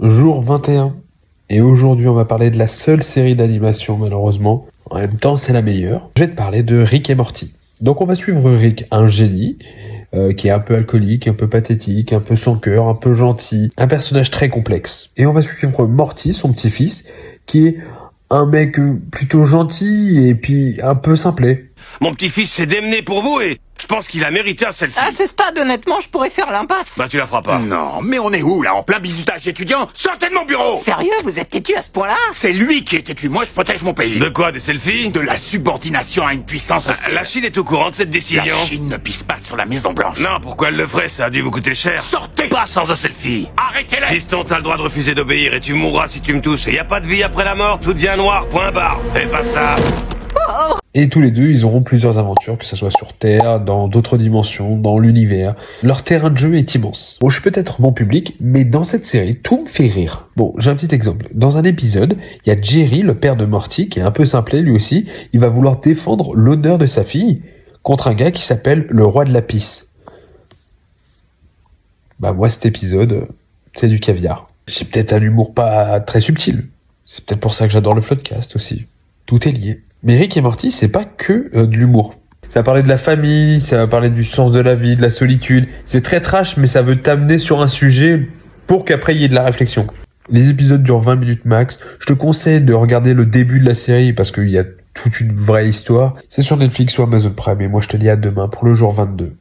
jour 21. Et aujourd'hui, on va parler de la seule série d'animation, malheureusement. En même temps, c'est la meilleure. Je vais te parler de Rick et Morty. Donc, on va suivre Rick, un génie, qui est un peu alcoolique, un peu pathétique, un peu sans cœur, un peu gentil. Un personnage très complexe. Et on va suivre Morty, son petit-fils, qui est un mec plutôt gentil et puis un peu simplet. Mon petit-fils s'est démené pour vous et je pense qu'il a mérité un selfie. À ce stade, honnêtement, je pourrais faire l'impasse. Bah tu la feras pas. Non, mais on est où là? En plein bizutage étudiant? Sortez de mon bureau! Sérieux, vous êtes têtu à ce point-là? C'est lui qui est têtu, moi je protège mon pays. De quoi, des selfies? De la subordination à une puissance hostile. La Chine est au courant de cette décision. La Chine ne pisse pas sur la Maison Blanche. Non, pourquoi elle le ferait? Ça a dû vous coûter cher. Sortez! Pas sans un selfie. Arrêtez-les! Fiston, t'as le droit de refuser d'obéir et tu mourras si tu me touches. Et y a pas de vie après la mort, tout devient noir, point barre. Fais pas ça. Et tous les deux, ils auront plusieurs aventures, que ce soit sur Terre, dans d'autres dimensions, dans l'univers. Leur terrain de jeu est immense. Bon, je suis peut-être bon public, mais dans cette série, tout me fait rire. Bon, j'ai un petit exemple. Dans un épisode, il y a Jerry, le père de Morty, qui est un peu simplet lui aussi. Il va vouloir défendre l'honneur de sa fille contre un gars qui s'appelle le roi de la pisse. Bah moi, cet épisode, c'est du caviar. J'ai peut-être un humour pas très subtil. C'est peut-être pour ça que j'adore le Floodcast aussi. Tout est lié. Mais Rick et Morty, c'est pas que de l'humour. Ça va parler de la famille, ça va parler du sens de la vie, de la solitude. C'est très trash, mais ça veut t'amener sur un sujet pour qu'après il y ait de la réflexion. Les épisodes durent 20 minutes max. Je te conseille de regarder le début de la série parce qu'il y a toute une vraie histoire. C'est sur Netflix ou Amazon Prime. Et moi, je te dis à demain pour le jour 22.